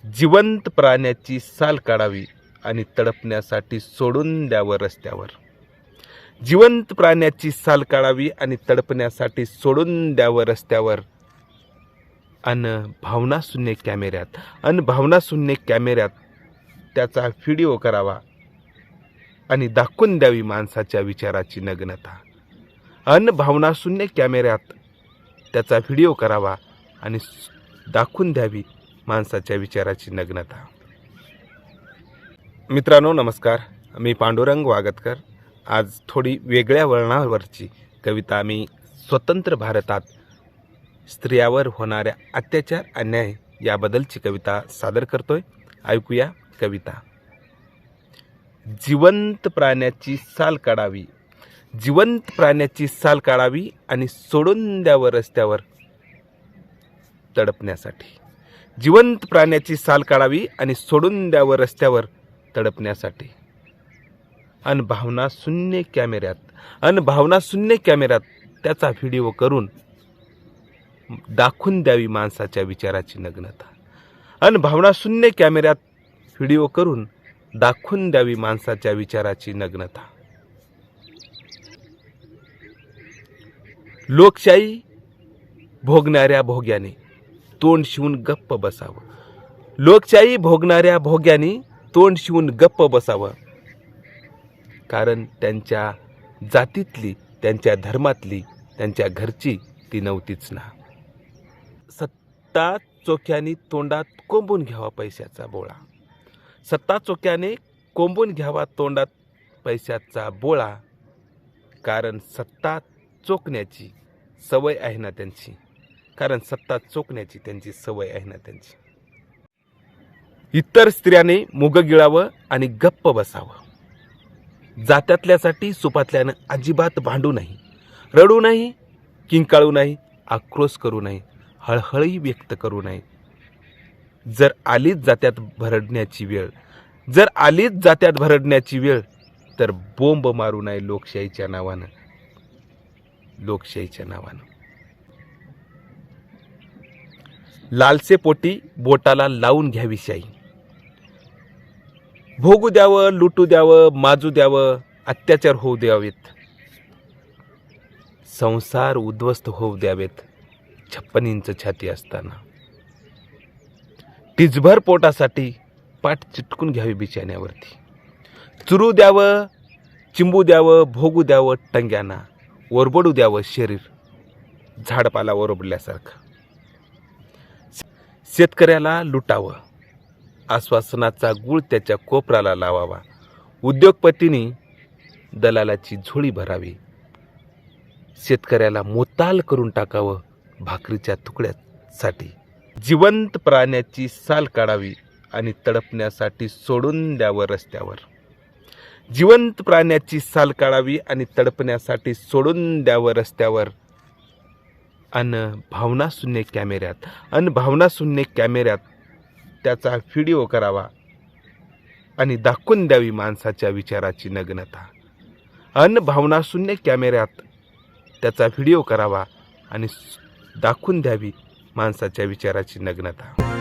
जिवंत प्राण्याची साल काढावी आणि तडपण्यासाठी सोडून द्यावं रस्त्यावर. जिवंत प्राण्याची साल काढावी आणि तडपण्यासाठी सोडून द्यावं रस्त्यावर. भावनाशून्य कॅमेऱ्यात त्याचा व्हिडिओ करावा आणि दाखवून द्यावी माणसाच्या विचाराची नग्नता. भावनाशून्य कॅमेऱ्यात त्याचा व्हिडिओ करावा आणि दाखवून द्यावी माणसाच्या विचाराची नग्नता. मित्रांनो नमस्कार, मी पांडुरंग वागतकर. आज थोडी वेगळ्या वळणावरची कविता मी स्वतंत्र भारतात स्त्रियावर होणाऱ्या अत्याचार अन्याय याबद्दलची कविता सादर करतोय. ऐकूया कविता. जिवंत प्राण्याची साल काढावी, जिवंत प्राण्याची साल काढावी आणि सोडून द्यावं रस्त्यावर तडपण्यासाठी. जिवंत प्राण्याची साल काढावी आणि सोडून द्यावं रस्त्यावर तडपण्यासाठी. भावनाशून्य कॅमेऱ्यात त्याचा व्हिडिओ करून दाखवून द्यावी माणसाच्या विचाराची नग्नता. भावनाशून्य कॅमेऱ्यात व्हिडिओ करून दाखवून द्यावी माणसाच्या विचाराची नग्नता. लोकशाही भोगणाऱ्या भोग्याने तोंड शिवून गप्प बसावं. लोकशाही भोगणाऱ्या भोग्याने तोंड शिवून गप्प बसावं. कारण त्यांच्या जातीतली, त्यांच्या धर्मातली, त्यांच्या घरची ती नव्हतीच ना. सत्ता चोक्याने तोंडात कोंबून घ्यावा पैशाचा बोळा. सत्ता चोक्याने कोंबून घ्यावा तोंडात पैशाचा बोळा. कारण सत्ता चोखण्याची सवय आहे ना त्यांची. त्यांची सवय आहे ना त्यांची. इतर स्त्रियाने मुग गिळावं आणि गप्प बसावं. जात्यातल्यासाठी सुपातल्यानं अजिबात भांडू नाही, रडू नाही, किंकाळू नाही, आक्रोश करू नाही, हळहळही व्यक्त करू नाही. जर आलीच जात्यात भरडण्याची वेळ तर बोंब मारू नये लोकशाहीच्या नावानं. लालसे पोटी बोटाला लावून घ्यावी शाई. भोगू द्यावं, लुटू द्यावं, माजू द्यावं, अत्याचार होऊ द्यावेत, संसार उद्ध्वस्त होऊ द्यावेत 56 इंच छाती असताना. टिचभर पोटासाठी पाठ चिटकून घ्यावी बिछाण्यावरती. चुरू द्यावं, चिंबू द्यावं, भोगू द्यावं टंग्यांना, ओरबडू द्यावं शरीर झाडपाला ओरबडल्यासारखं. शेतकऱ्याला लुटावं, आश्वासनाचा गुळ त्याच्या कोपराला लावावा. उद्योगपतींनी दलालाची झोळी भरावी. शेतकऱ्याला मोताल करून टाकावं भाकरीच्या तुकड्यासाठी. जिवंत प्राण्याची साल काढावी आणि तडपण्यासाठी सोडून द्यावं रस्त्यावर. जिवंत प्राण्याची साल काढावी आणि तडपण्यासाठी सोडून द्यावं रस्त्यावर. भावनाशून्य कॅमेऱ्यात त्याचा व्हिडिओ करावा आणि दाखवून द्यावी माणसाच्या विचाराची नग्नता. भावनाशून्य कॅमेऱ्यात त्याचा व्हिडिओ करावा आणि दाखवून द्यावी माणसाच्या विचाराची नग्नता.